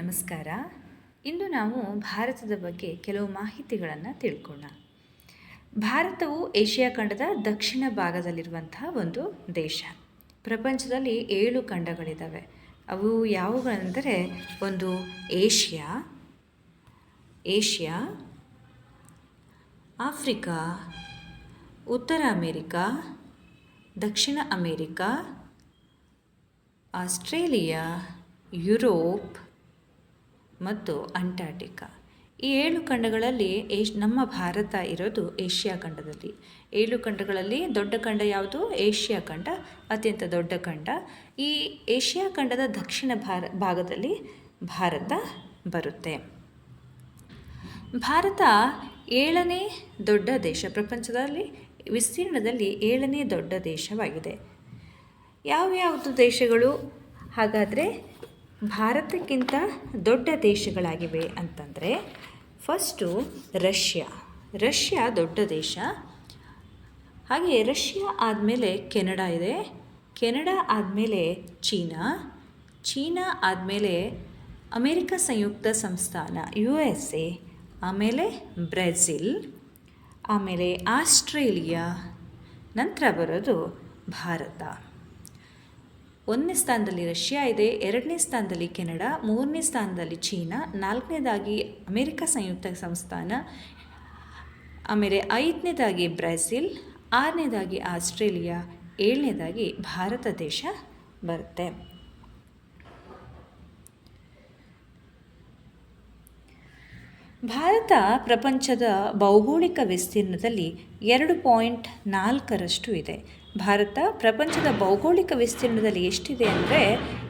ನಮಸ್ಕಾರ. ಇಂದು ನಾವು ಭಾರತದ ಬಗ್ಗೆ ಕೆಲವು ಮಾಹಿತಿಗಳನ್ನು ತಿಳ್ಕೊಳ್ಳೋಣ. ಭಾರತವು ಏಷ್ಯಾ ಖಂಡದ ದಕ್ಷಿಣ ಭಾಗದಲ್ಲಿರುವಂತಹ ಒಂದು ದೇಶ. ಪ್ರಪಂಚದಲ್ಲಿ 7 ಖಂಡಗಳಿದ್ದಾವೆ. ಅವು ಯಾವುಗಳೆಂದರೆ ಒಂದು ಏಷ್ಯಾ, ಆಫ್ರಿಕಾ, ಉತ್ತರ ಅಮೇರಿಕಾ, ದಕ್ಷಿಣ ಅಮೇರಿಕಾ, ಆಸ್ಟ್ರೇಲಿಯಾ, ಯುರೋಪ್ ಮತ್ತು ಅಂಟಾರ್ಟಿಕಾ. ಈ 7 ಖಂಡಗಳಲ್ಲಿ ನಮ್ಮ ಭಾರತ ಇರೋದು ಏಷ್ಯಾ ಖಂಡದಲ್ಲಿ. 7 ಖಂಡಗಳಲ್ಲಿ ದೊಡ್ಡ ಖಂಡ ಯಾವುದು? ಏಷ್ಯಾ ಖಂಡ ಅತ್ಯಂತ ದೊಡ್ಡ ಖಂಡ. ಈ ಏಷ್ಯಾ ಖಂಡದ ದಕ್ಷಿಣ ಭಾಗದಲ್ಲಿ ಭಾರತ ಬರುತ್ತೆ. ಭಾರತ 7ನೇ ದೊಡ್ಡ ದೇಶ, ಪ್ರಪಂಚದಲ್ಲಿ ವಿಸ್ತೀರ್ಣದಲ್ಲಿ 7ನೇ ದೊಡ್ಡ ದೇಶವಾಗಿದೆ. ಯಾವ್ಯಾವುದು ದೇಶಗಳು ಹಾಗಾದರೆ ಭಾರತಕ್ಕಿಂತ ದೊಡ್ಡ ದೇಶಗಳಾಗಿವೆ ಅಂತಂದರೆ, ಫಸ್ಟು ರಷ್ಯಾ ದೊಡ್ಡ ದೇಶ. ಹಾಗೆ ರಷ್ಯಾ ಆದಮೇಲೆ ಕೆನಡಾ ಇದೆ. ಕೆನಡಾ ಆದಮೇಲೆ ಚೀನಾ ಆದಮೇಲೆ ಅಮೇರಿಕ ಸಂಯುಕ್ತ ಸಂಸ್ಥಾನ USA, ಆಮೇಲೆ ಬ್ರೆಜಿಲ್, ಆಮೇಲೆ ಆಸ್ಟ್ರೇಲಿಯಾ, ನಂತರ ಬರೋದು ಭಾರತ. 1ನೇ ಸ್ಥಾನದಲ್ಲಿ ರಷ್ಯಾ ಇದೆ, 2ನೇ ಸ್ಥಾನದಲ್ಲಿ ಕೆನಡಾ, 3ನೇ ಸ್ಥಾನದಲ್ಲಿ ಚೀನಾ, 4ನೇದಾಗಿ ಅಮೇರಿಕ ಸಂಯುಕ್ತ ಸಂಸ್ಥಾನ, ಆಮೇಲೆ 5ನೇದಾಗಿ ಬ್ರೆಜಿಲ್, 6ನೇದಾಗಿ ಆಸ್ಟ್ರೇಲಿಯಾ, 7ನೇದಾಗಿ ಭಾರತ ದೇಶ ಬರುತ್ತೆ. ಭಾರತ ಪ್ರಪಂಚದ ಭೌಗೋಳಿಕ ವಿಸ್ತೀರ್ಣದಲ್ಲಿ 2.4ರಷ್ಟು ಇದೆ. ಭಾರತ ಪ್ರಪಂಚದ ಭೌಗೋಳಿಕ ವಿಸ್ತೀರ್ಣದಲ್ಲಿ ಎಷ್ಟಿದೆ ಅಂದರೆ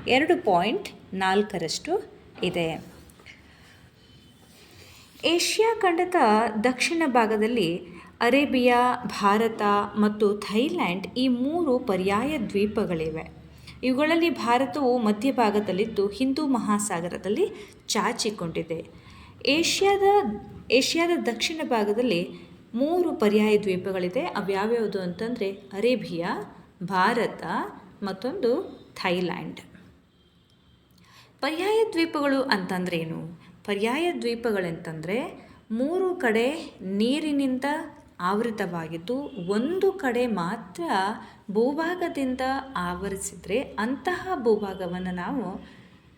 2.4ರಷ್ಟು ಇದೆ. ಏಷ್ಯಾ ಖಂಡದ ದಕ್ಷಿಣ ಭಾಗದಲ್ಲಿ ಅರೇಬಿಯಾ, ಭಾರತ ಮತ್ತು ಥೈಲ್ಯಾಂಡ್ ಈ 3 ಪರ್ಯಾಯ ದ್ವೀಪಗಳಿವೆ. ಇವುಗಳಲ್ಲಿ ಭಾರತವು ಮಧ್ಯಭಾಗದಲ್ಲಿದ್ದು ಹಿಂದೂ ಮಹಾಸಾಗರದಲ್ಲಿ ಚಾಚಿಕೊಂಡಿದೆ. ಏಷ್ಯಾದ ದಕ್ಷಿಣ ಭಾಗದಲ್ಲಿ 3 ಪರ್ಯಾಯ ದ್ವೀಪಗಳಿದೆ. ಅವ್ಯಾವ್ಯಾವುದು ಅಂತಂದರೆ ಅರೇಬಿಯಾ, ಭಾರತ ಮತ್ತೊಂದು ಥೈಲ್ಯಾಂಡ್. ಪರ್ಯಾಯ ದ್ವೀಪಗಳು ಅಂತಂದ್ರೆ ಏನು? ಪರ್ಯಾಯ ದ್ವೀಪಗಳೆಂತಂದರೆ 3 ಕಡೆ ನೀರಿನಿಂದ ಆವೃತವಾಗಿದ್ದು ಒಂದು ಕಡೆ ಮಾತ್ರ ಭೂಭಾಗದಿಂದ ಆವರಿಸಿದರೆ ಅಂತಹ ಭೂಭಾಗವನ್ನು ನಾವು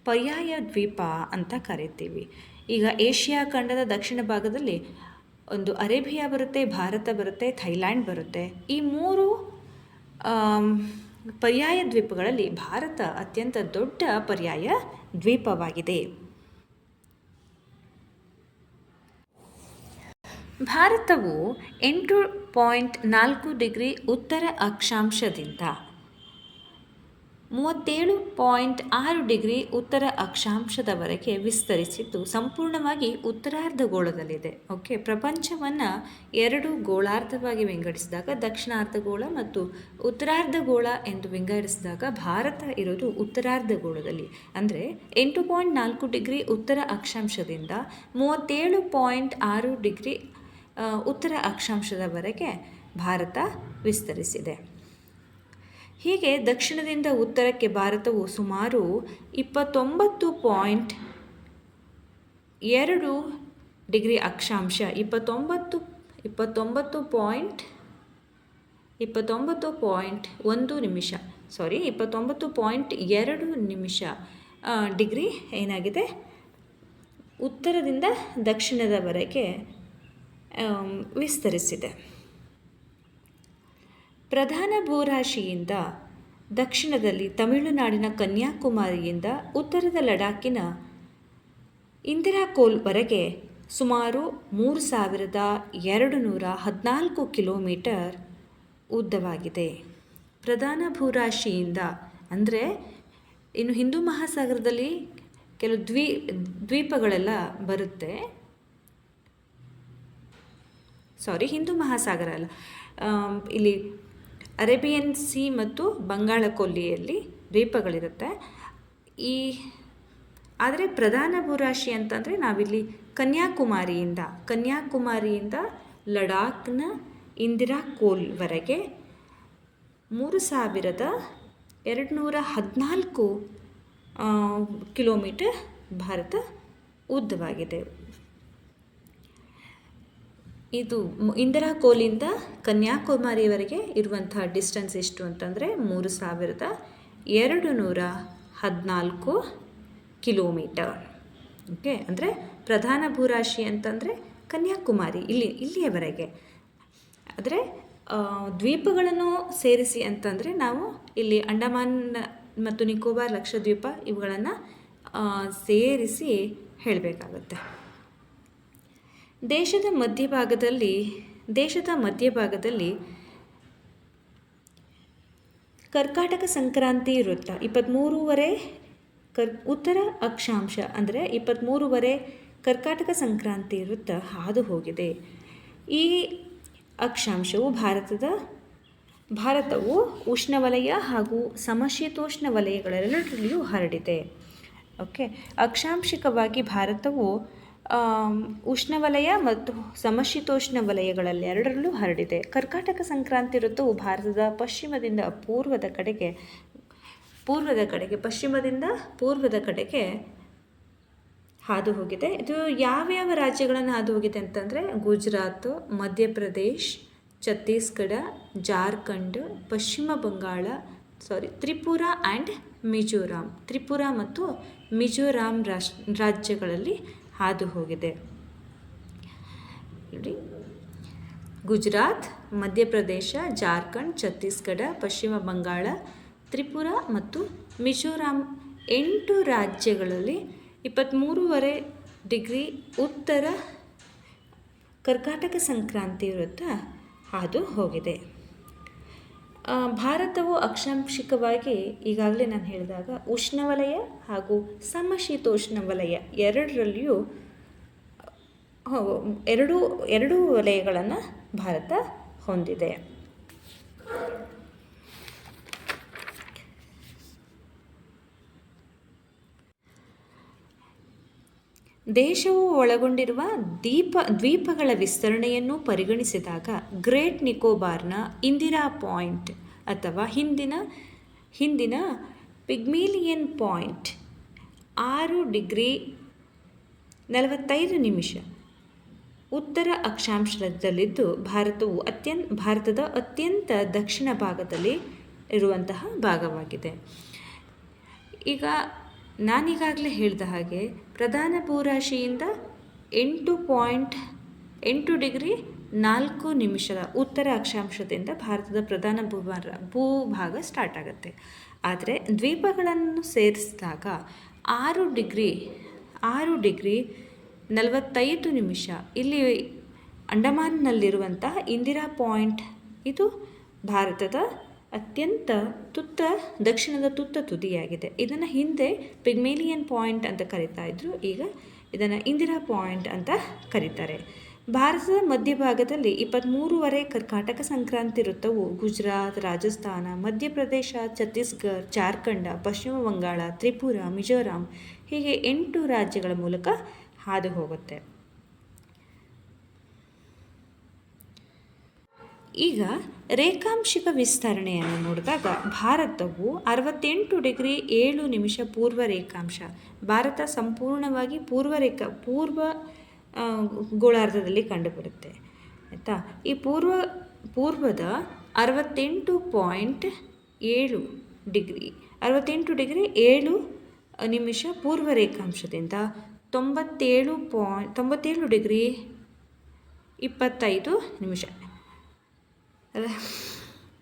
ಪರ್ಯಾಯ ದ್ವೀಪ ಅಂತ ಕರಿತೀವಿ. ಈಗ ಏಷ್ಯಾ ಖಂಡದ ದಕ್ಷಿಣ ಭಾಗದಲ್ಲಿ ಒಂದು ಅರೇಬಿಯಾ ಬರುತ್ತೆ, ಭಾರತ ಬರುತ್ತೆ, ಥೈಲ್ಯಾಂಡ್ ಬರುತ್ತೆ. ಈ 3 ಪರ್ಯಾಯ ದ್ವೀಪಗಳಲ್ಲಿ ಭಾರತ ಅತ್ಯಂತ ದೊಡ್ಡ ಪರ್ಯಾಯ ದ್ವೀಪವಾಗಿದೆ. ಭಾರತವು 8.4 ಡಿಗ್ರಿ ಉತ್ತರ ಅಕ್ಷಾಂಶದಿಂದ 37.6 ಡಿಗ್ರಿ ಉತ್ತರ ಅಕ್ಷಾಂಶದವರೆಗೆ ವಿಸ್ತರಿಸಿದ್ದು ಸಂಪೂರ್ಣವಾಗಿ ಉತ್ತರಾರ್ಧಗೋಳದಲ್ಲಿದೆ. ಪ್ರಪಂಚವನ್ನು 2 ಗೋಳಾರ್ಧವಾಗಿ ವಿಂಗಡಿಸಿದಾಗ, ದಕ್ಷಿಣಾರ್ಧಗೋಳ ಮತ್ತು ಉತ್ತರಾರ್ಧಗೋಳ ಎಂದು ವಿಂಗಡಿಸಿದಾಗ ಭಾರತ ಇರೋದು ಉತ್ತರಾರ್ಧಗೋಳದಲ್ಲಿ. ಅಂದರೆ 8.4 ಡಿಗ್ರಿ ಉತ್ತರ ಅಕ್ಷಾಂಶದಿಂದ 37.6 ಡಿಗ್ರಿ ಉತ್ತರ ಅಕ್ಷಾಂಶದವರೆಗೆ ಭಾರತ ವಿಸ್ತರಿಸಿದೆ. ಹೀಗೆ ದಕ್ಷಿಣದಿಂದ ಉತ್ತರಕ್ಕೆ ಭಾರತವು ಸುಮಾರು 29.2 ಡಿಗ್ರಿ ಅಕ್ಷಾಂಶ, 29.2 ನಿಮಿಷ ಡಿಗ್ರಿ ಏನಾಗಿದೆ ಉತ್ತರದಿಂದ ದಕ್ಷಿಣದವರೆಗೆ ವಿಸ್ತರಿಸಿದೆ. ಪ್ರಧಾನ ಭೂರಾಶಿಯಿಂದ ದಕ್ಷಿಣದಲ್ಲಿ ತಮಿಳುನಾಡಿನ ಕನ್ಯಾಕುಮಾರಿಯಿಂದ ಉತ್ತರದ ಲಡಾಖಿನ ಇಂದಿರಾಕೋಲ್ವರೆಗೆ ಸುಮಾರು 3214 ಕಿಲೋಮೀಟರ್ ಉದ್ದವಾಗಿದೆ. ಪ್ರಧಾನ ಭೂರಾಶಿಯಿಂದ ಅಂದರೆ ಇನ್ನು ಹಿಂದೂ ಮಹಾಸಾಗರದಲ್ಲಿ ಕೆಲವು ದ್ವೀಪಗಳೆಲ್ಲ ಬರುತ್ತೆ. ಹಿಂದೂ ಮಹಾಸಾಗರ ಅಲ್ಲ, ಇಲ್ಲಿ ಅರೇಬಿಯನ್ ಸಿ ಮತ್ತು ಬಂಗಾಳ ಕೊಲ್ಲಿಯಲ್ಲಿ ದ್ವೀಪಗಳಿರುತ್ತೆ. ಆದರೆ ಪ್ರಧಾನ ಭೂರಾಶಿ ಅಂತಂದರೆ ನಾವಿಲ್ಲಿ ಕನ್ಯಾಕುಮಾರಿಯಿಂದ ಲಡಾಖ್ನ ಇಂದಿರಾಕೋಲ್ವರೆಗೆ 3214 ಕಿಲೋಮೀಟರ್ ಭಾರತ ಉದ್ದವಾಗಿದೆ. ಇದು ಇಂದಿರಾ ಕೋಲಿಂದ ಕನ್ಯಾಕುಮಾರಿಯವರೆಗೆ ಇರುವಂತಹ ಡಿಸ್ಟೆನ್ಸ್ ಎಷ್ಟು ಅಂತಂದರೆ 3214 ಕಿಲೋಮೀಟರ್. ಓಕೆ, ಅಂದರೆ ಪ್ರಧಾನ ಭೂರಾಶಿ ಅಂತಂದರೆ ಕನ್ಯಾಕುಮಾರಿ ಇಲ್ಲಿಯವರೆಗೆ. ಆದರೆ ದ್ವೀಪಗಳನ್ನು ಸೇರಿಸಿ ಅಂತಂದರೆ ನಾವು ಇಲ್ಲಿ ಅಂಡಮಾನ್ ಮತ್ತು ನಿಕೋಬಾರ್, ಲಕ್ಷದ್ವೀಪ ಇವುಗಳನ್ನು ಸೇರಿಸಿ ಹೇಳಬೇಕಾಗುತ್ತೆ. ದೇಶದ ಮಧ್ಯಭಾಗದಲ್ಲಿ ಕರ್ಕಾಟಕ ಸಂಕ್ರಾಂತಿ ವೃತ್ತ 23 ಉತ್ತರ ಅಕ್ಷಾಂಶ ಅಂದರೆ 23 ಕರ್ಕಾಟಕ ಸಂಕ್ರಾಂತಿ ವೃತ್ತ ಹಾದು ಹೋಗಿದೆ. ಈ ಅಕ್ಷಾಂಶವು ಭಾರತವು ಉಷ್ಣವಲಯ ಹಾಗೂ ಸಮಶೀತೋಷ್ಣ ವಲಯಗಳೆರಡರಲ್ಲಿಯೂ ಹರಡಿದೆ. ಓಕೆ, ಅಕ್ಷಾಂಶಿಕವಾಗಿ ಭಾರತವು ಉಷ್ಣವಲಯ ಮತ್ತು ಸಮಶೀತೋಷ್ಣ ವಲಯಗಳೆರಡರಲ್ಲೂ ಹರಡಿದೆ. ಕರ್ಕಾಟಕ ಸಂಕ್ರಾಂತಿ ಋತುವು ಭಾರತದ ಪಶ್ಚಿಮದಿಂದ ಪೂರ್ವದ ಕಡೆಗೆ ಹಾದು ಹೋಗಿದೆ. ಇದು ಯಾವ್ಯಾವ ರಾಜ್ಯಗಳನ್ನು ಹಾದು ಹೋಗಿದೆ ಅಂತಂದರೆ ಗುಜರಾತ್, ಮಧ್ಯಪ್ರದೇಶ್, ಛತ್ತೀಸ್ಗಢ, ಜಾರ್ಖಂಡ್, ಪಶ್ಚಿಮ ಬಂಗಾಳ, ತ್ರಿಪುರಾ ಆ್ಯಂಡ್ ಮಿಜೋರಾಂ. ತ್ರಿಪುರಾ ಮತ್ತು ಮಿಜೋರಾಂ ರಾಜ್ಯಗಳಲ್ಲಿ ಹಾದು ಹೋಗಿದೆ. ಗುಜರಾತ್, ಮಧ್ಯಪ್ರದೇಶ, ಜಾರ್ಖಂಡ್, ಛತ್ತೀಸ್ಗಢ, ಪಶ್ಚಿಮ ಬಂಗಾಳ, ತ್ರಿಪುರಾ ಮತ್ತು ಮಿಜೋರಾಂ 8 ರಾಜ್ಯಗಳಲ್ಲಿ 23.5 ಡಿಗ್ರಿ ಉತ್ತರ ಕರ್ಕಾಟಕ ಸಂಕ್ರಾಂತಿ ವೃತ್ತ ಹಾದು ಹೋಗಿದೆ. ಭಾರತವು ಅಕ್ಷಾಂಶಿಕವಾಗಿ ಈಗಾಗಲೇ ನಾನು ಹೇಳಿದಾಗ ಉಷ್ಣವಲಯ ಹಾಗೂ ಸಮಶೀತೋಷ್ಣ ವಲಯ ಎರಡರಲ್ಲಿಯೂ ಎರಡೂ ವಲಯಗಳನ್ನು ಭಾರತ ಹೊಂದಿದೆ. ದೇಶವು ಒಳಗೊಂಡಿರುವ ದ್ವೀಪಗಳ ವಿಸ್ತರಣೆಯನ್ನು ಪರಿಗಣಿಸಿದಾಗ ಗ್ರೇಟ್ ನಿಕೋಬಾರ್ನ ಇಂದಿರಾ ಪಾಯಿಂಟ್ ಅಥವಾ ಹಿಂದಿನ ಪಿಗ್ಮೇಲಿಯನ್ ಪಾಯಿಂಟ್ 6 ಡಿಗ್ರಿ 45 ಉತ್ತರ ಅಕ್ಷಾಂಶದಲ್ಲಿದ್ದು ಭಾರತದ ಅತ್ಯಂತ ದಕ್ಷಿಣ ಭಾಗದಲ್ಲಿ ಇರುವಂತಹ ಭಾಗವಾಗಿದೆ. ಈಗ ನಾನೀಗಾಗಲೇ ಹೇಳಿದ ಹಾಗೆ ಪ್ರಧಾನ ಭೂರಾಶಿಯಿಂದ 8.8 ಡಿಗ್ರಿ 4 ಉತ್ತರ ಅಕ್ಷಾಂಶದಿಂದ ಭಾರತದ ಪ್ರಧಾನ ಭೂಭಾಗ ಸ್ಟಾರ್ಟ್ ಆಗುತ್ತೆ. ಆದರೆ ದ್ವೀಪಗಳನ್ನು ಸೇರಿಸಿದಾಗ 6 ಡಿಗ್ರಿ 45 ಇಲ್ಲಿ ಅಂಡಮಾನ್ನಲ್ಲಿರುವಂತಹ ಇಂದಿರಾ ಪಾಯಿಂಟ್ ಇದು ಭಾರತದ ಅತ್ಯಂತ ದಕ್ಷಿಣದ ತುದಿಯಾಗಿದೆ. ಇದನ್ನು ಹಿಂದೆ ಪಿಗ್ಮೇಲಿಯನ್ ಪಾಯಿಂಟ್ ಅಂತ ಕರೀತಾ ಇದ್ರು, ಈಗ ಇದನ್ನು ಇಂದಿರಾ ಪಾಯಿಂಟ್ ಅಂತ ಕರೀತಾರೆ. ಭಾರತದ ಮಧ್ಯಭಾಗದಲ್ಲಿ 23.5 ಕರ್ಕಾಟಕ ಸಂಕ್ರಾಂತಿ ವೃತ್ತವು ಗುಜರಾತ್, ರಾಜಸ್ಥಾನ, ಮಧ್ಯಪ್ರದೇಶ, ಛತ್ತೀಸ್ಗಢ, ಜಾರ್ಖಂಡ, ಪಶ್ಚಿಮ ಬಂಗಾಳ, ತ್ರಿಪುರಾ, ಮಿಜೋರಾಂ ಹೀಗೆ 8 ರಾಜ್ಯಗಳ ಮೂಲಕ ಹಾದು ಹೋಗುತ್ತೆ. ಈಗ ರೇಖಾಂಶಿಕ ವಿಸ್ತರಣೆಯನ್ನು ನೋಡಿದಾಗ ಭಾರತವು 68 ಡಿಗ್ರಿ 7 ಪೂರ್ವ ರೇಖಾಂಶ. ಭಾರತ ಸಂಪೂರ್ಣವಾಗಿ ಪೂರ್ವ ಗೋಳಾರ್ಧದಲ್ಲಿ ಕಂಡುಬರುತ್ತೆ. ಆಯಿತಾ, ಈ ಪೂರ್ವದ 68.7 ಡಿಗ್ರಿ 7 ಪೂರ್ವ ರೇಖಾಂಶದಿಂದ 97 ಡಿಗ್ರಿ 25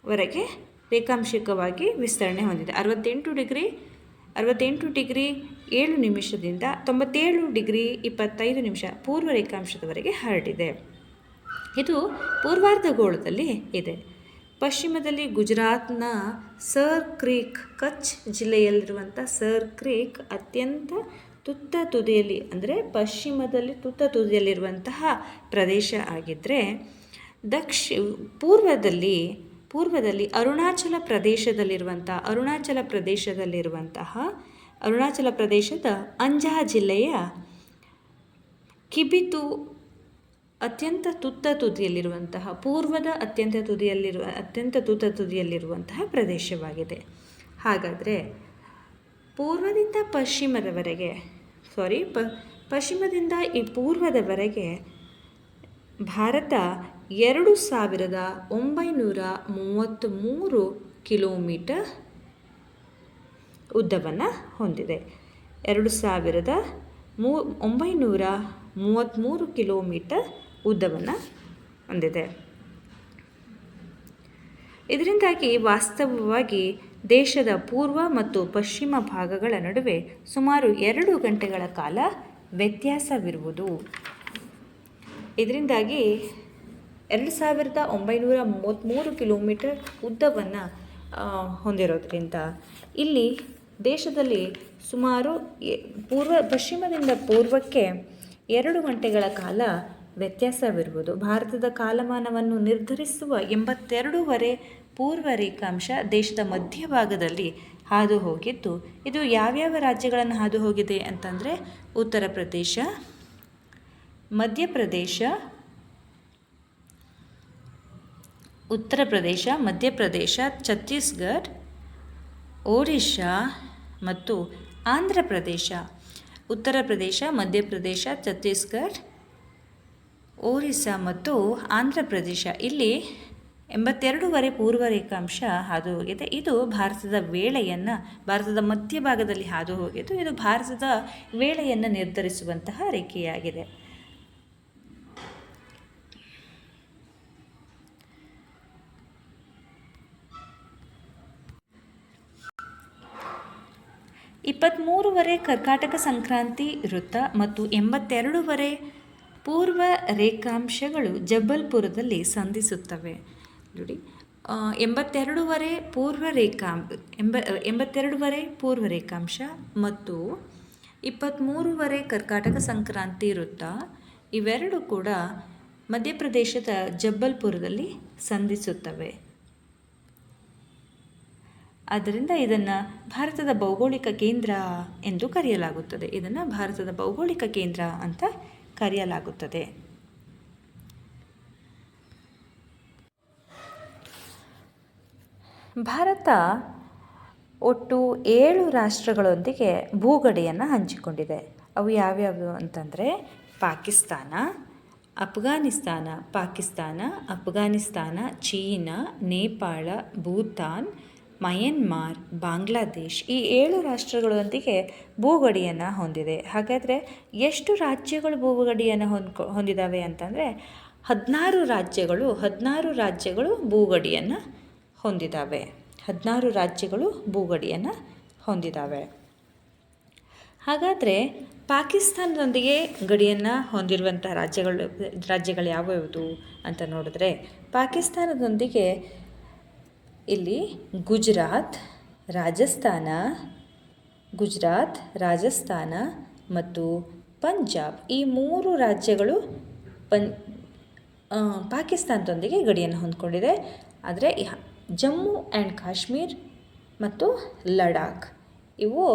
ವರೆಗೆ ರೇಖಾಂಶಿಕವಾಗಿ ವಿಸ್ತರಣೆ ಹೊಂದಿದೆ. 68 ಡಿಗ್ರಿ 7 ನಿಮಿಷದಿಂದ 97 ಡಿಗ್ರಿ 25 ಪೂರ್ವ ರೇಖಾಂಶದವರೆಗೆ ಹರಡಿದೆ. ಇದು ಪೂರ್ವಾರ್ಧಗೋಳದಲ್ಲಿ ಇದೆ. ಪಶ್ಚಿಮದಲ್ಲಿ ಗುಜರಾತ್ನ ಸರ್ ಕ್ರೀಕ್, ಕಚ್ ಜಿಲ್ಲೆಯಲ್ಲಿರುವಂಥ ಸರ್ ಕ್ರೀಕ್ ಅತ್ಯಂತ ತುತ್ತ ತುದಿಯಲ್ಲಿ, ಅಂದರೆ ಪಶ್ಚಿಮದಲ್ಲಿ ತುತ್ತ ತುದಿಯಲ್ಲಿರುವಂತಹ ಪ್ರದೇಶ ಆಗಿದ್ದರೆ, ಪೂರ್ವದಲ್ಲಿ ಅರುಣಾಚಲ ಪ್ರದೇಶದ ಅಂಜಾ ಜಿಲ್ಲೆಯ ಕಿಬಿತು ಅತ್ಯಂತ ತುತ್ತ ತುದಿಯಲ್ಲಿರುವಂತಹ ಪ್ರದೇಶವಾಗಿದೆ. ಹಾಗಾದರೆ ಪೂರ್ವದಿಂದ ಪಶ್ಚಿಮದವರೆಗೆ ಪಶ್ಚಿಮದಿಂದ ಈ ಪೂರ್ವದವರೆಗೆ ಭಾರತ 2933 ಕಿಲೋಮೀಟರ್ ಉದ್ದವನ್ನು ಹೊಂದಿದೆ. 2933 ಕಿಲೋಮೀಟರ್ ಉದ್ದವನ್ನು ಹೊಂದಿದೆ. ಇದರಿಂದಾಗಿ ವಾಸ್ತವವಾಗಿ ದೇಶದ ಪೂರ್ವ ಮತ್ತು ಪಶ್ಚಿಮ ಭಾಗಗಳ ನಡುವೆ ಸುಮಾರು 2 ಗಂಟೆಗಳ ಕಾಲ ವ್ಯತ್ಯಾಸವಿರುವುದು. ಇದರಿಂದಾಗಿ 2933 ಕಿಲೋಮೀಟರ್ ಉದ್ದವನ್ನು ಹೊಂದಿರೋದ್ರಿಂದ ಇಲ್ಲಿ ದೇಶದಲ್ಲಿ ಸುಮಾರು ಪಶ್ಚಿಮದಿಂದ ಪೂರ್ವಕ್ಕೆ 2 ಗಂಟೆಗಳ ಕಾಲ ವ್ಯತ್ಯಾಸವಿರುವುದು. ಭಾರತದ ಕಾಲಮಾನವನ್ನು ನಿರ್ಧರಿಸುವ 82 ಪೂರ್ವ ರೇಖಾಂಶ ದೇಶದ ಮಧ್ಯಭಾಗದಲ್ಲಿ ಹಾದು ಹೋಗಿದ್ದು, ಇದು ಯಾವ್ಯಾವ ರಾಜ್ಯಗಳನ್ನು ಹಾದು ಹೋಗಿದೆ ಅಂತಂದರೆ ಉತ್ತರ ಪ್ರದೇಶ, ಮಧ್ಯಪ್ರದೇಶ, ಛತ್ತೀಸ್ಗಢ, ಒಡಿಶಾ ಮತ್ತು ಆಂಧ್ರ ಪ್ರದೇಶ. ಉತ್ತರ ಪ್ರದೇಶ, ಮಧ್ಯಪ್ರದೇಶ, ಛತ್ತೀಸ್ಗಢ, ಒರಿಸ್ಸಾ ಮತ್ತು ಆಂಧ್ರ ಪ್ರದೇಶ ಇಲ್ಲಿ 82 ಪೂರ್ವ ರೇಖಾಂಶ ಹಾದು ಹೋಗಿದೆ. ಇದು ಭಾರತದ ಮಧ್ಯಭಾಗದಲ್ಲಿ ಹಾದು ಹೋಗಿದ್ದು, ಇದು ಭಾರತದ ವೇಳೆಯನ್ನು ನಿರ್ಧರಿಸುವಂತಹ ರೇಖೆಯಾಗಿದೆ. ಕರ್ಕಾಟಕ ಸಂಕ್ರಾಂತಿ ವೃತ್ತ ಮತ್ತು 82 ಪೂರ್ವ ರೇಖಾಂಶಗಳು ಜಬಲ್ಪುರದಲ್ಲಿ ಸಂಧಿಸುತ್ತವೆ. ನೋಡಿ, 82 ಪೂರ್ವ ರೇಖಾಂಶ ಮತ್ತು 23 ಕರ್ಕಾಟಕ ಸಂಕ್ರಾಂತಿ ವೃತ್ತ ಇವೆರಡು ಕೂಡ ಮಧ್ಯಪ್ರದೇಶದ ಜಬಲ್ಪುರದಲ್ಲಿ ಸಂಧಿಸುತ್ತವೆ. ಆದ್ದರಿಂದ ಇದನ್ನು ಭಾರತದ ಭೌಗೋಳಿಕ ಕೇಂದ್ರ ಎಂದು ಕರೆಯಲಾಗುತ್ತದೆ. ಭಾರತ ಒಟ್ಟು 7 ರಾಷ್ಟ್ರಗಳೊಂದಿಗೆ ಭೂಗಡಿಯನ್ನು ಹಂಚಿಕೊಂಡಿದೆ. ಅವು ಯಾವ್ಯಾವು ಅಂತಂದರೆ ಅಫ್ಘಾನಿಸ್ತಾನ, ಚೀನಾ, ನೇಪಾಳ, ಭೂತಾನ್, ಮಯನ್ಮಾರ್, ಬಾಂಗ್ಲಾದೇಶ್ ಈ 7 ರಾಷ್ಟ್ರಗಳೊಂದಿಗೆ ಭೂಗಡಿಯನ್ನು ಹೊಂದಿದೆ. ಹಾಗಾದರೆ ಎಷ್ಟು ರಾಜ್ಯಗಳು ಭೂಗಡಿಯನ್ನು ಹೊಂದಿದ್ದಾವೆ ಅಂತಂದರೆ 16 ರಾಜ್ಯಗಳು ಭೂಗಡಿಯನ್ನು ಹೊಂದಿದ್ದಾವೆ. ಹಾಗಾದರೆ ಪಾಕಿಸ್ತಾನದೊಂದಿಗೆ ಗಡಿಯನ್ನು ಹೊಂದಿರುವಂಥ ರಾಜ್ಯಗಳು ಯಾವ್ಯಾವುದು ಅಂತ ನೋಡಿದ್ರೆ, ಪಾಕಿಸ್ತಾನದೊಂದಿಗೆ ಇಲ್ಲಿ ಗುಜರಾತ್, ರಾಜಸ್ಥಾನ ಮತ್ತು ಪಂಜಾಬ್ ಈ 3 ರಾಜ್ಯಗಳು ಪಾಕಿಸ್ತಾನದೊಂದಿಗೆ ಗಡಿಯನ್ನು ಹೊಂದ್ಕೊಂಡಿದೆ. ಆದರೆ ಜಮ್ಮು ಆ್ಯಂಡ್ ಕಾಶ್ಮೀರ್ ಮತ್ತು ಲಡಾಖ್ ಇವು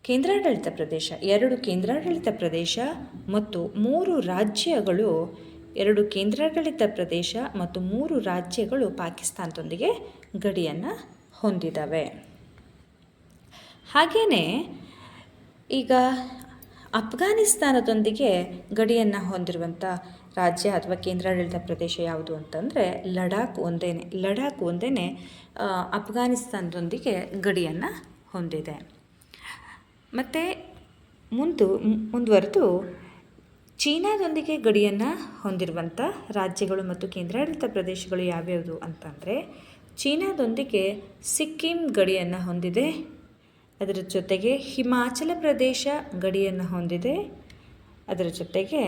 ಕೇಂದ್ರಾಡಳಿತ ಪ್ರದೇಶ. 2 ಕೇಂದ್ರಾಡಳಿತ ಪ್ರದೇಶ ಮತ್ತು 3 ರಾಜ್ಯಗಳು 2 ಕೇಂದ್ರಾಡಳಿತ ಪ್ರದೇಶ ಮತ್ತು 3 ರಾಜ್ಯಗಳು ಪಾಕಿಸ್ತಾನದೊಂದಿಗೆ ಗಡಿಯನ್ನು ಹೊಂದಿದ್ದಾವೆ. ಹಾಗೆಯೇ ಈಗ ಅಫ್ಘಾನಿಸ್ತಾನದೊಂದಿಗೆ ಗಡಿಯನ್ನು ಹೊಂದಿರುವಂಥ ರಾಜ್ಯ ಅಥವಾ ಕೇಂದ್ರಾಡಳಿತ ಪ್ರದೇಶ ಯಾವುದು ಅಂತಂದರೆ ಲಡಾಖ್ ಒಂದೇ ಅಫ್ಘಾನಿಸ್ತಾನದೊಂದಿಗೆ ಗಡಿಯನ್ನು ಹೊಂದಿದೆ. ಮತ್ತು ಮುಂದುವರೆದು ಚೀನಾದೊಂದಿಗೆ ಗಡಿಯನ್ನು ಹೊಂದಿರುವಂಥ ರಾಜ್ಯಗಳು ಮತ್ತು ಕೇಂದ್ರಾಡಳಿತ ಪ್ರದೇಶಗಳು ಯಾವ್ಯಾವುದು ಅಂತಂದರೆ, ಚೀನಾದೊಂದಿಗೆ ಸಿಕ್ಕಿಂ ಗಡಿಯನ್ನು ಹೊಂದಿದೆ. ಅದರ ಜೊತೆಗೆ ಹಿಮಾಚಲ ಪ್ರದೇಶ ಗಡಿಯನ್ನು ಹೊಂದಿದೆ. ಅದರ ಜೊತೆಗೆ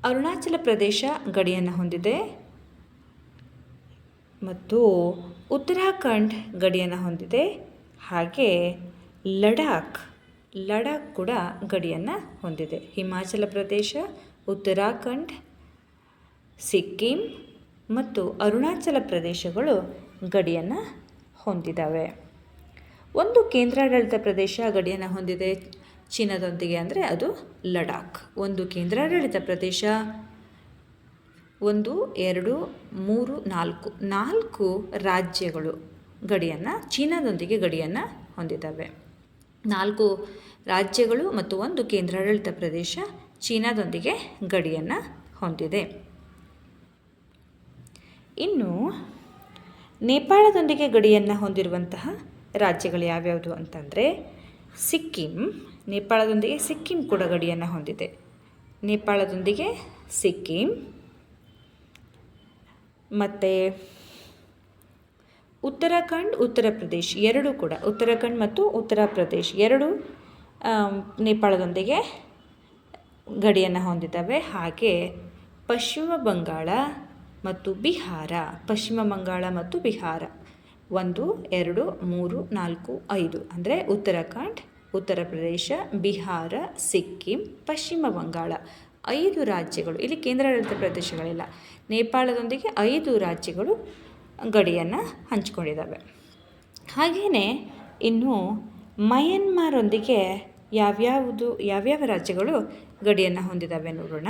ಅರುಣಾಚಲ ಪ್ರದೇಶ ಗಡಿಯನ್ನು ಹೊಂದಿದೆ ಮತ್ತು ಉತ್ತರಾಖಂಡ್ ಗಡಿಯನ್ನು ಹೊಂದಿದೆ. ಹಾಗೆ ಲಡಾಖ್ ಕೂಡ ಗಡಿಯನ್ನು ಹೊಂದಿದೆ. ಹಿಮಾಚಲ ಪ್ರದೇಶ, ಉತ್ತರಾಖಂಡ್, ಸಿಕ್ಕಿಂ ಮತ್ತು ಅರುಣಾಚಲ ಪ್ರದೇಶಗಳು ಗಡಿಯನ್ನು ಹೊಂದಿದ್ದಾವೆ. ಒಂದು ಕೇಂದ್ರಾಡಳಿತ ಪ್ರದೇಶ ಗಡಿಯನ್ನು ಹೊಂದಿದೆ ಚೀನಾದೊಂದಿಗೆ ಅಂದರೆ ಅದು ಲಡಾಖ್. ಒಂದು ಕೇಂದ್ರಾಡಳಿತ ಪ್ರದೇಶ 1 2 3 4 4 ರಾಜ್ಯಗಳು ಗಡಿಯನ್ನು ಚೀನಾದೊಂದಿಗೆ ಗಡಿಯನ್ನು ಹೊಂದಿದ್ದಾವೆ. 4 ರಾಜ್ಯಗಳು ಮತ್ತು 1 ಕೇಂದ್ರಾಡಳಿತ ಪ್ರದೇಶ ಚೀನಾದೊಂದಿಗೆ ಗಡಿಯನ್ನು ಹೊಂದಿದೆ. ಇನ್ನು ನೇಪಾಳದೊಂದಿಗೆ ಗಡಿಯನ್ನು ಹೊಂದಿರುವಂತಹ ರಾಜ್ಯಗಳು ಯಾವ್ಯಾವುದು ಅಂತಂದರೆ ಸಿಕ್ಕಿಂ. ನೇಪಾಳದೊಂದಿಗೆ ಸಿಕ್ಕಿಂ ಕೂಡ ಗಡಿಯನ್ನು ಹೊಂದಿದೆ. ನೇಪಾಳದೊಂದಿಗೆ ಸಿಕ್ಕಿಂ ಮತ್ತು ಉತ್ತರಾಖಂಡ್, ಉತ್ತರ ಪ್ರದೇಶ್ ಎರಡೂ ಕೂಡ ಉತ್ತರಾಖಂಡ್ ಮತ್ತು ಉತ್ತರ ಪ್ರದೇಶ್ ಎರಡೂ ನೇಪಾಳದೊಂದಿಗೆ ಗಡಿಯನ್ನು ಹೊಂದಿದ್ದಾವೆ. ಹಾಗೆ ಪಶ್ಚಿಮ ಬಂಗಾಳ ಮತ್ತು ಬಿಹಾರ, ಪಶ್ಚಿಮ ಬಂಗಾಳ ಮತ್ತು ಬಿಹಾರ 1 2 3 4 5 ಅಂದರೆ ಉತ್ತರಾಖಂಡ್, ಉತ್ತರ ಪ್ರದೇಶ, ಬಿಹಾರ, ಸಿಕ್ಕಿಂ, ಪಶ್ಚಿಮ ಬಂಗಾಳ 5 ರಾಜ್ಯಗಳು. ಇಲ್ಲಿ ಕೇಂದ್ರಾಡಳಿತ ಪ್ರದೇಶಗಳಿಲ್ಲ. ನೇಪಾಳದೊಂದಿಗೆ 5 ರಾಜ್ಯಗಳು ಗಡಿಯನ್ನು ಹಂಚಿಕೊಂಡಿದ್ದಾವೆ. ಹಾಗೆಯೇ ಇನ್ನು ಮಯನ್ಮಾರೊಂದಿಗೆ ಯಾವ್ಯಾವ ರಾಜ್ಯಗಳು ಗಡಿಯನ್ನು ಹೊಂದಿದ್ದಾವೆ ನೋಡೋಣ.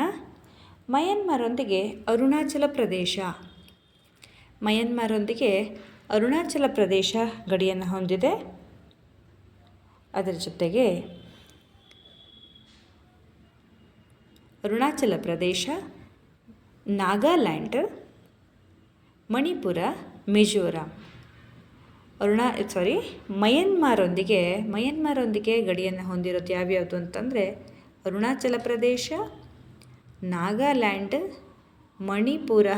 ಮಯನ್ಮಾರೊಂದಿಗೆ ಅರುಣಾಚಲ ಪ್ರದೇಶ, ಮಯನ್ಮಾರೊಂದಿಗೆ ಅರುಣಾಚಲ ಪ್ರದೇಶ ಗಡಿಯನ್ನು ಹೊಂದಿದೆ. ಅದರ ಜೊತೆಗೆ ಅರುಣಾಚಲ ಪ್ರದೇಶ, ನಾಗಾಲ್ಯಾಂಡ್, ಮಣಿಪುರ, ಮಿಜೋರಾಂ. ಮಯನ್ಮಾರೊಂದಿಗೆ ಗಡಿಯನ್ನು ಹೊಂದಿರೋದು ಯಾವ್ಯಾವುದು ಅಂತಂದರೆ ಅರುಣಾಚಲ ಪ್ರದೇಶ, ನಾಗಾಲ್ಯಾಂಡ್, ಮಣಿಪುರ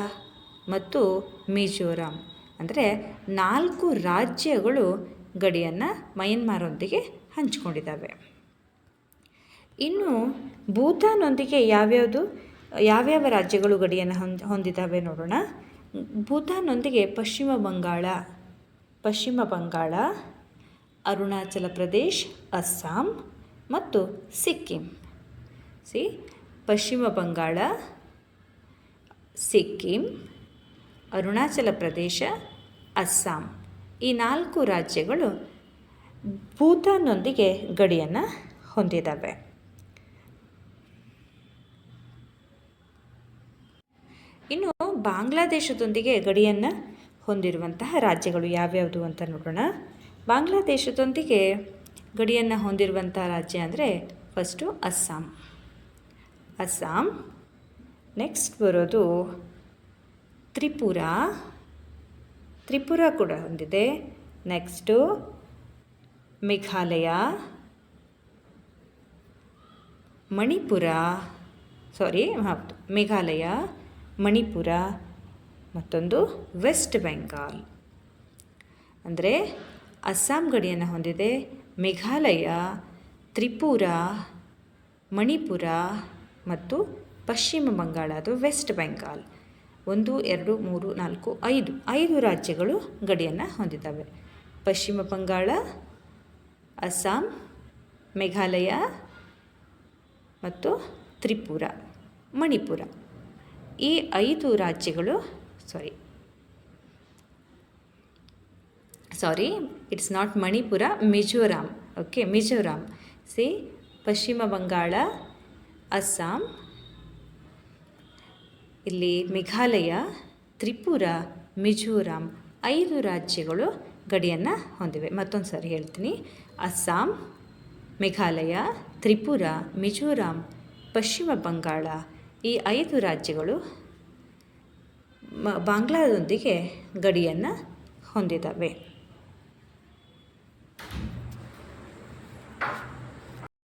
ಮತ್ತು ಮಿಜೋರಾಂ. ಅಂದರೆ 4 ರಾಜ್ಯಗಳು ಗಡಿಯನ್ನು ಮಯನ್ಮಾರೊಂದಿಗೆ ಹಂಚಿಕೊಂಡಿದ್ದಾವೆ. ಇನ್ನು ಭೂತಾನೊಂದಿಗೆ ಯಾವ್ಯಾವ ರಾಜ್ಯಗಳು ಗಡಿಯನ್ನು ಹೊಂದಿದ್ದಾವೆ ನೋಡೋಣ. ಭೂತಾನೊಂದಿಗೆ ಪಶ್ಚಿಮ ಬಂಗಾಳ, ಅರುಣಾಚಲ ಪ್ರದೇಶ್, ಅಸ್ಸಾಂ ಮತ್ತು ಸಿಕ್ಕಿಂ. ಪಶ್ಚಿಮ ಬಂಗಾಳ, ಸಿಕ್ಕಿಂ, ಅರುಣಾಚಲ ಪ್ರದೇಶ, ಅಸ್ಸಾಂ ಈ 4 ರಾಜ್ಯಗಳು ಭೂತಾನ್ನೊಂದಿಗೆ ಗಡಿಯನ್ನು ಹೊಂದಿದ್ದಾವೆ. ಇನ್ನು ಬಾಂಗ್ಲಾದೇಶದೊಂದಿಗೆ ಗಡಿಯನ್ನು ಹೊಂದಿರುವಂತಹ ರಾಜ್ಯಗಳು ಯಾವ್ಯಾವುದು ಅಂತ ನೋಡೋಣ. ಬಾಂಗ್ಲಾದೇಶದೊಂದಿಗೆ ಗಡಿಯನ್ನು ಹೊಂದಿರುವಂಥ ರಾಜ್ಯ ಅಂದರೆ ಫಸ್ಟು ಅಸ್ಸಾಂ, ನೆಕ್ಸ್ಟ್ ಬರೋದು ತ್ರಿಪುರ ಕೂಡ ಹೊಂದಿದೆ. ನೆಕ್ಸ್ಟು ಮೇಘಾಲಯ, ಮಣಿಪುರ, ಮತ್ತೊಂದು ವೆಸ್ಟ್ ಬೆಂಗಾಲ್. ಅಂದರೆ ಅಸ್ಸಾಂ ಗಡಿಯನ್ನು ಹೊಂದಿದೆ, ಮೇಘಾಲಯ, ತ್ರಿಪುರ, ಮಣಿಪುರ ಮತ್ತು ಪಶ್ಚಿಮ ಬಂಗಾಳ ಅದು ವೆಸ್ಟ್ ಬೆಂಗಾಲ್. 1 2 3 4 5 ರಾಜ್ಯಗಳು ಗಡಿಯನ್ನು ಹೊಂದಿದ್ದಾವೆ. ಪಶ್ಚಿಮ ಬಂಗಾಳ, ಅಸ್ಸಾಂ, ಮೇಘಾಲಯ ಮತ್ತು ತ್ರಿಪುರ, ಮಣಿಪುರ ಈ 5 ರಾಜ್ಯಗಳು ಇಟ್ಸ್ ನಾಟ್ ಮಣಿಪುರ, ಮಿಜೋರಾಂ. ಮಿಜೋರಾಂ. ಪಶ್ಚಿಮ ಬಂಗಾಳ, ಅಸ್ಸಾಂ, ಇಲ್ಲಿ ಮೇಘಾಲಯ, ತ್ರಿಪುರ, ಮಿಜೋರಾಂ 5 ರಾಜ್ಯಗಳು ಗಡಿಯನ್ನು ಹೊಂದಿವೆ. ಮತ್ತೊಂದು ಸಾರಿ ಹೇಳ್ತೀನಿ. ಅಸ್ಸಾಂ, ಮೇಘಾಲಯ, ತ್ರಿಪುರ, ಮಿಜೋರಾಂ, ಪಶ್ಚಿಮ ಬಂಗಾಳ ಈ 5 ರಾಜ್ಯಗಳು ಬಾಂಗ್ಲಾದೊಂದಿಗೆ ಗಡಿಯನ್ನು ಹೊಂದಿದ್ದಾವೆ.